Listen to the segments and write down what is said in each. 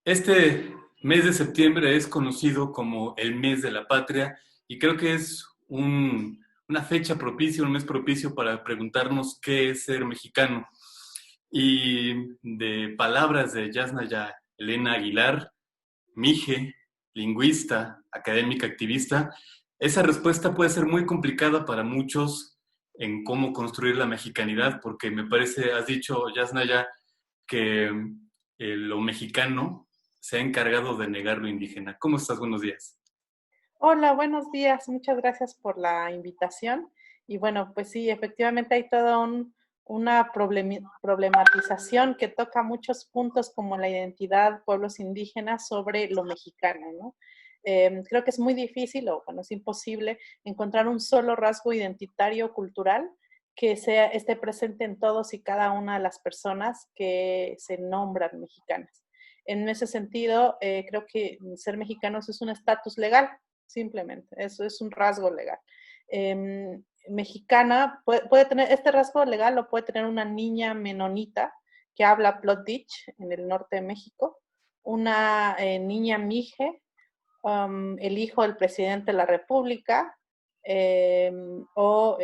Este mes de septiembre es conocido como el mes de la patria y creo que es una fecha propicia, un mes propicio para preguntarnos qué es ser mexicano. Y de palabras de Yasnaya Elena Aguilar, Mije, lingüista, académica, activista, esa respuesta puede ser muy complicada para muchos en cómo construir la mexicanidad, porque me parece, has dicho, Yasnaya, que lo mexicano se ha encargado de negar lo indígena. ¿Cómo estás? Buenos días. Hola, buenos días. Muchas gracias por la invitación. Y bueno, pues sí, efectivamente hay toda una problematización que toca muchos puntos como la identidad, pueblos indígenas sobre lo mexicano, ¿no? Creo que es muy difícil, o bueno, es imposible encontrar un solo rasgo identitario cultural que esté presente en todos y cada una de las personas que se nombran mexicanas. En ese sentido, creo que ser mexicanos es un estatus legal, simplemente, eso es un rasgo legal. Mexicana puede tener, este rasgo legal lo puede tener una niña menonita que habla Plotich en el norte de México, una niña mije, el hijo del presidente de la República, o,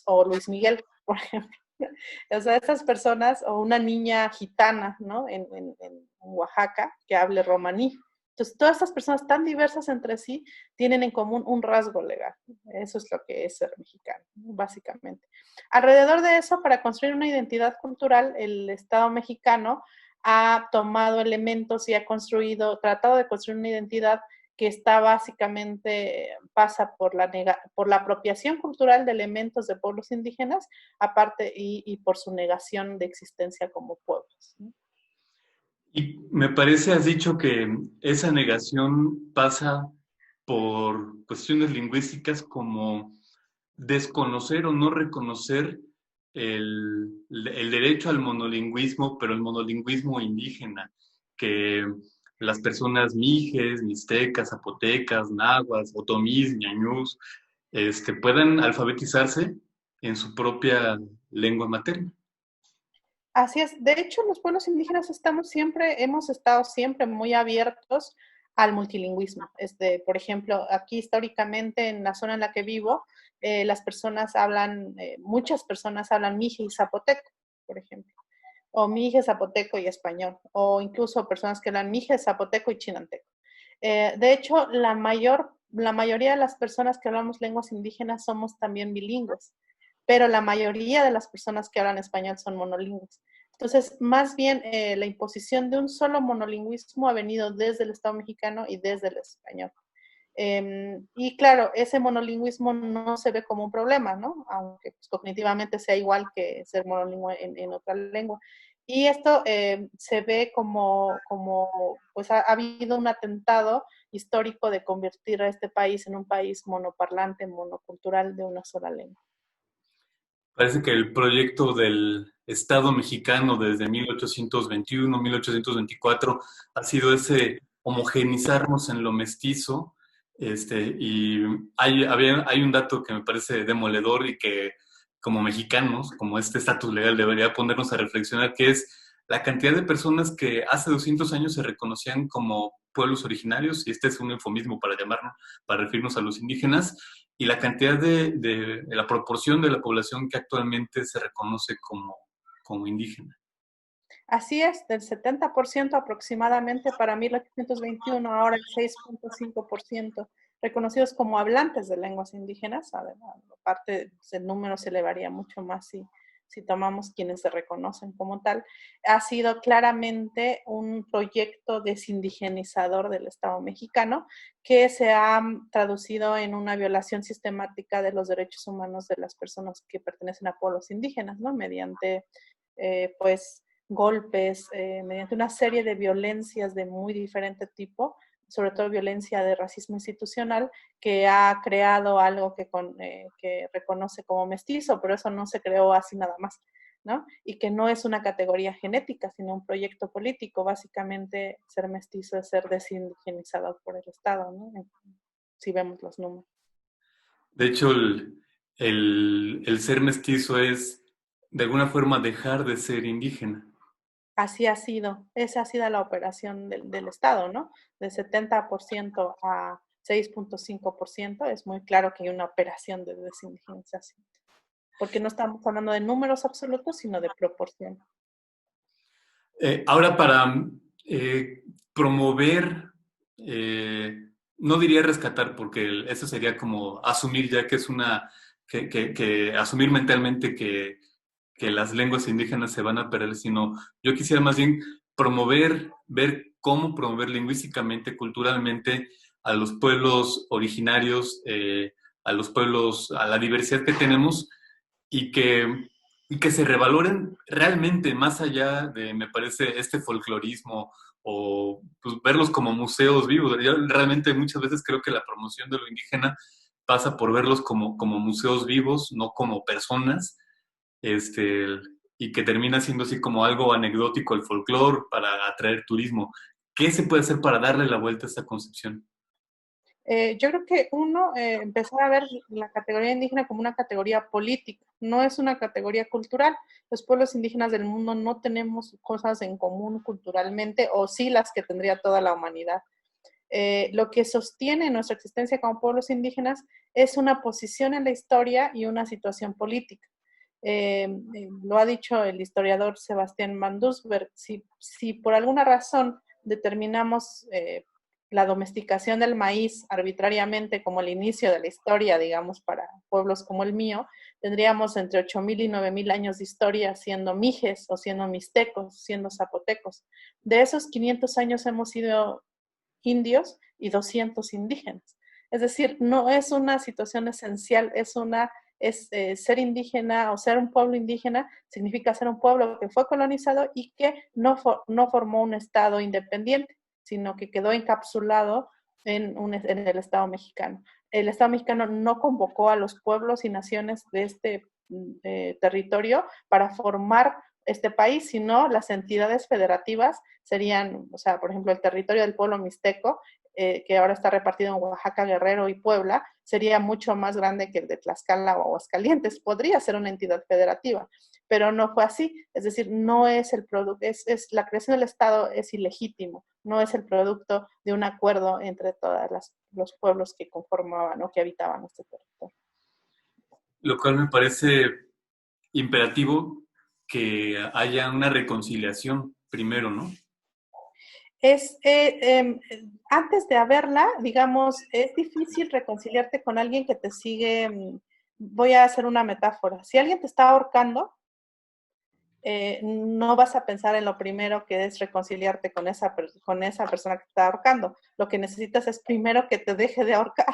o Luis Miguel, por ejemplo. O sea, estas personas, o una niña gitana, ¿no? En Oaxaca, que hable romaní. Entonces, todas estas personas tan diversas entre sí tienen en común un rasgo legal. Eso es lo que es ser mexicano, básicamente. Alrededor de eso, para construir una identidad cultural, el Estado mexicano ha tomado elementos y ha tratado de construir una identidad que está básicamente, pasa por la apropiación cultural de elementos de pueblos indígenas, aparte y por su negación de existencia como pueblos, ¿no? Y me parece, has dicho que esa negación pasa por cuestiones lingüísticas como desconocer o no reconocer el derecho al monolingüismo, pero el monolingüismo indígena, que las personas mijes, mixtecas, zapotecas, nahuas, otomís, ñañús, puedan alfabetizarse en su propia lengua materna. Así es. De hecho, los pueblos indígenas hemos estado siempre muy abiertos al multilingüismo. Por ejemplo, aquí históricamente en la zona en la que vivo, muchas personas hablan mije y zapoteco, por ejemplo, o mije, zapoteco y español, o incluso personas que hablan mije, zapoteco y chinanteco. De hecho, la mayoría de las personas que hablamos lenguas indígenas somos también bilingües, pero la mayoría de las personas que hablan español son monolingües. Entonces, más bien la imposición de un solo monolingüismo ha venido desde el Estado mexicano y desde el español. Y claro, ese monolingüismo no se ve como un problema, ¿no? Aunque pues, cognitivamente sea igual que ser monolingüe en otra lengua. Y esto se ve pues ha habido un atentado histórico de convertir a este país en un país monoparlante, monocultural de una sola lengua. Parece que el proyecto del Estado mexicano desde 1821, 1824 ha sido ese homogenizarnos en lo mestizo. Y hay un dato que me parece demoledor y que como mexicanos, como este estatus legal debería ponernos a reflexionar, que es la cantidad de personas que hace 200 años se reconocían como pueblos originarios, y este es un eufemismo para llamarnos, para referirnos a los indígenas, y la cantidad de la proporción de la población que actualmente se reconoce como indígena. Así es, del 70% aproximadamente para 1821, ahora el 6,5% reconocidos como hablantes de lenguas indígenas. Además, aparte, el número se elevaría mucho más si tomamos quienes se reconocen como tal. Ha sido claramente un proyecto desindigenizador del Estado mexicano que se ha traducido en una violación sistemática de los derechos humanos de las personas que pertenecen a pueblos indígenas, ¿no? Mediante, pues, golpes, mediante una serie de violencias de muy diferente tipo, sobre todo violencia de racismo institucional, que ha creado algo que reconoce como mestizo, pero eso no se creó así nada más, ¿no? Y que no es una categoría genética, sino un proyecto político. Básicamente, ser mestizo es ser desindigenizado por el Estado, ¿no? Si vemos los números. De hecho, el ser mestizo es de alguna forma dejar de ser indígena. Así ha sido, esa ha sido la operación del Estado, ¿no? De 70% a 6.5%, es muy claro que hay una operación de desindigenización, porque no estamos hablando de números absolutos, sino de proporción. Ahora, para promover, no diría rescatar, porque eso sería como asumir ya que es que asumir mentalmente que las lenguas indígenas se van a perder, sino yo quisiera más bien promover, ver cómo promover lingüísticamente, culturalmente a los pueblos originarios, a los pueblos, a la diversidad que tenemos y y que se revaloren realmente más allá de, me parece, este folclorismo o pues, verlos como museos vivos. Yo realmente muchas veces creo que la promoción de lo indígena pasa por verlos como museos vivos, no como personas, este, y que termina siendo así como algo anecdótico el folclore para atraer turismo. ¿Qué se puede hacer para darle la vuelta a esta concepción? Yo creo que uno, empezar a ver la categoría indígena como una categoría política, no es una categoría cultural. Los pueblos indígenas del mundo no tenemos cosas en común culturalmente, o sí las que tendría toda la humanidad. Lo que sostiene nuestra existencia como pueblos indígenas es una posición en la historia y una situación política. Lo ha dicho el historiador Sebastián Van Doesburg, si por alguna razón determinamos la domesticación del maíz arbitrariamente como el inicio de la historia, digamos, para pueblos como el mío, tendríamos entre 8.000 y 9.000 años de historia siendo mijes o siendo mixtecos, siendo zapotecos. De esos 500 años hemos sido indios y 200 indígenas. Es decir, no es una situación esencial, ser indígena o ser un pueblo indígena significa ser un pueblo que fue colonizado y que no formó un estado independiente, sino que quedó encapsulado en el Estado mexicano. El Estado mexicano no convocó a los pueblos y naciones de este territorio para formar este país, sino las entidades federativas serían, o sea, por ejemplo, el territorio del pueblo mixteco, que ahora está repartido en Oaxaca, Guerrero y Puebla, sería mucho más grande que el de Tlaxcala o Aguascalientes. Podría ser una entidad federativa, pero no fue así. Es decir, no es el producto, la creación del Estado es ilegítimo, no es el producto de un acuerdo entre todos los pueblos que conformaban o que habitaban este territorio. Lo cual me parece imperativo que haya una reconciliación primero, ¿no? es, Antes de haberla, digamos, es difícil reconciliarte con alguien que te sigue. Voy a hacer una metáfora. Si alguien te está ahorcando, no vas a pensar en lo primero que es reconciliarte con esa persona que te está ahorcando. Lo que necesitas es primero que te deje de ahorcar.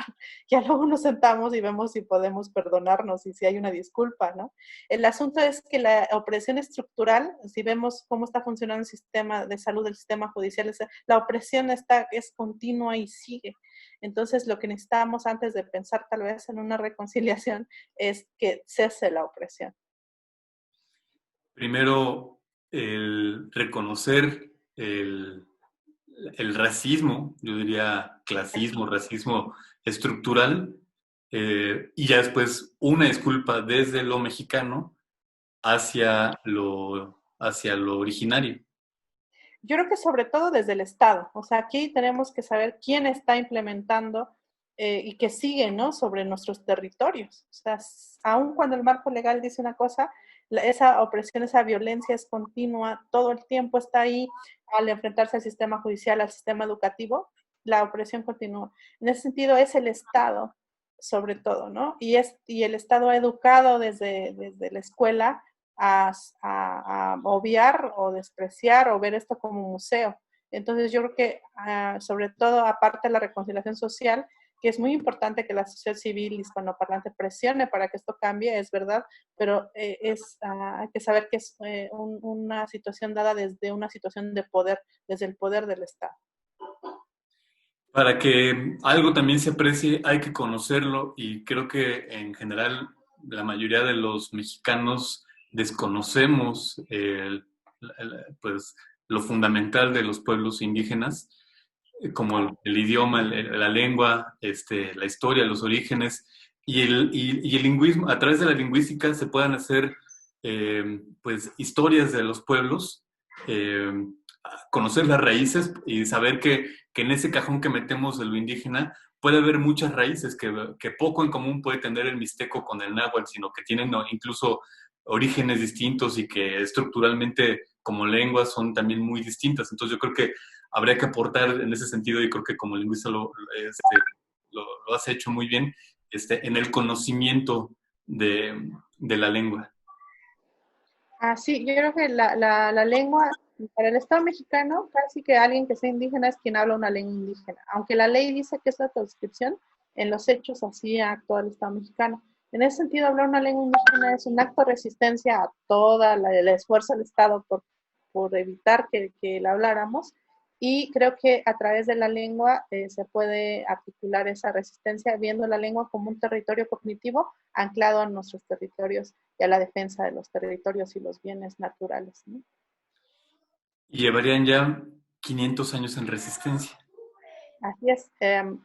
Ya luego nos sentamos y vemos si podemos perdonarnos y si hay una disculpa, ¿no? El asunto es que la opresión estructural, si vemos cómo está funcionando el sistema de salud, el sistema judicial, la opresión es continua y sigue. Entonces, lo que necesitamos antes de pensar tal vez en una reconciliación es que cese la opresión. Primero, el reconocer el racismo, yo diría clasismo, racismo estructural, y ya después una disculpa desde lo mexicano hacia lo originario. Yo creo que sobre todo desde el Estado. O sea, aquí tenemos que saber quién está implementando y que sigue, ¿no? Sobre nuestros territorios. O sea, aun cuando el marco legal dice una cosa, esa opresión, esa violencia es continua, todo el tiempo está ahí al enfrentarse al sistema judicial, al sistema educativo, la opresión continúa. En ese sentido es el Estado, sobre todo, ¿no? Y el Estado ha educado desde la escuela a obviar o despreciar o ver esto como museo. Entonces yo creo que sobre todo aparte de la reconciliación social, que es muy importante que la sociedad civil hispanoparlante presione para que esto cambie, es verdad, pero hay que saber que es una situación dada desde una situación de poder, desde el poder del Estado. Para que algo también se aprecie, hay que conocerlo y creo que en general la mayoría de los mexicanos desconocemos pues, lo fundamental de los pueblos indígenas, como el idioma, la lengua, la historia, los orígenes y el lingüismo. A través de la lingüística se puedan hacer pues, historias de los pueblos eh, conocer las raíces y saber que en ese cajón que metemos de lo indígena puede haber muchas raíces, que poco en común puede tener el mixteco con el náhuatl, sino que tienen incluso orígenes distintos y que estructuralmente como lenguas son también muy distintas. Entonces yo creo que habría que aportar en ese sentido, y creo que como lingüista lo has hecho muy bien, en el conocimiento de la lengua. Sí, yo creo que la lengua, para el Estado mexicano, casi que alguien que sea indígena es quien habla una lengua indígena. Aunque la ley dice que es la transcripción, en los hechos así actúa el Estado mexicano. En ese sentido, hablar una lengua indígena es un acto de resistencia a todo el esfuerzo del Estado por evitar que la habláramos. Y creo que a través de la lengua se puede articular esa resistencia, viendo la lengua como un territorio cognitivo anclado a nuestros territorios y a la defensa de los territorios y los bienes naturales, ¿no? Y llevarían ya 500 años en resistencia. Así es,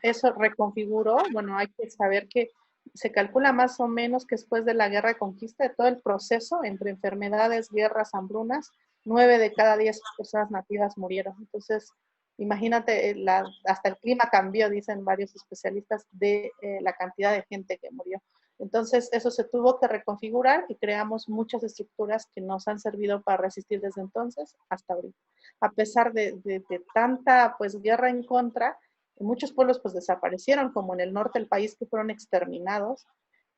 eso reconfiguró, bueno, hay que saber que se calcula más o menos que después de la guerra de conquista, de todo el proceso entre enfermedades, guerras, hambrunas, 9 de cada 10 personas nativas murieron. Entonces, imagínate, hasta el clima cambió, dicen varios especialistas, de la cantidad de gente que murió. Entonces, eso se tuvo que reconfigurar y creamos muchas estructuras que nos han servido para resistir desde entonces hasta ahorita. A pesar de tanta pues guerra en contra, muchos pueblos pues desaparecieron, como en el norte del país, que fueron exterminados.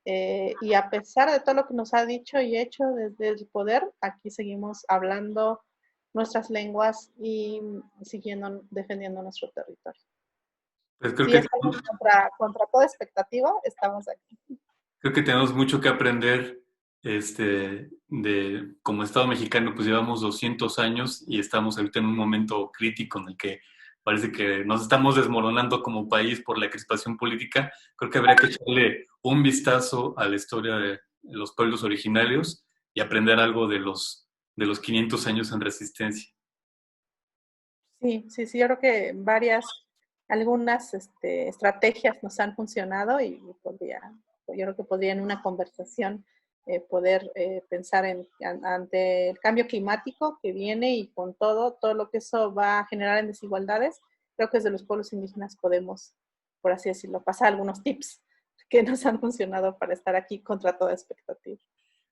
Y a pesar de todo lo que nos ha dicho y hecho desde el poder, aquí seguimos hablando nuestras lenguas y siguiendo defendiendo nuestro territorio. Pues creo Sí, que, estamos contra toda expectativa, estamos aquí. creo que tenemos mucho que aprender como Estado mexicano, pues llevamos 200 años y estamos ahorita en un momento crítico en el que parece que nos estamos desmoronando como país por la crispación política. Creo que habría que echarle un vistazo a la historia de los pueblos originarios y aprender algo de los 500 años en resistencia. Sí, sí, sí, yo creo que algunas estrategias nos han funcionado y yo creo que podría en una conversación poder pensar ante el cambio climático que viene y con todo lo que eso va a generar en desigualdades, creo que desde los pueblos indígenas podemos, por así decirlo, pasar algunos tips que nos han funcionado para estar aquí contra toda expectativa.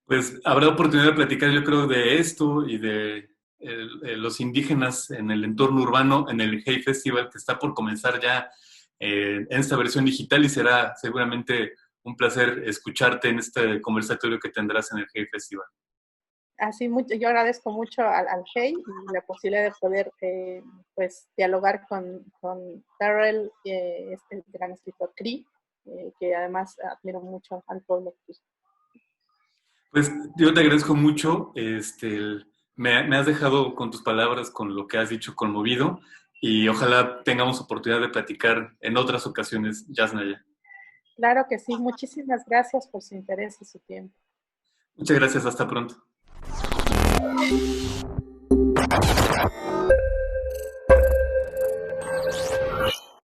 Pues habrá oportunidad de platicar, yo creo, de esto y de los indígenas en el entorno urbano en el Hey Festival, que está por comenzar ya en esta versión digital, y será seguramente un placer escucharte en este conversatorio que tendrás en el Hey Festival. Así mucho, yo agradezco mucho al Hey y la posibilidad de poder pues dialogar con Darrell, este gran escritor Cree, que además admiro mucho al pueblo Cree. Pues yo te agradezco mucho, me has dejado con tus palabras, con lo que has dicho, conmovido, y ojalá tengamos oportunidad de platicar en otras ocasiones, Yasnaya. Claro que sí, muchísimas gracias por su interés y su tiempo. Muchas gracias, hasta pronto.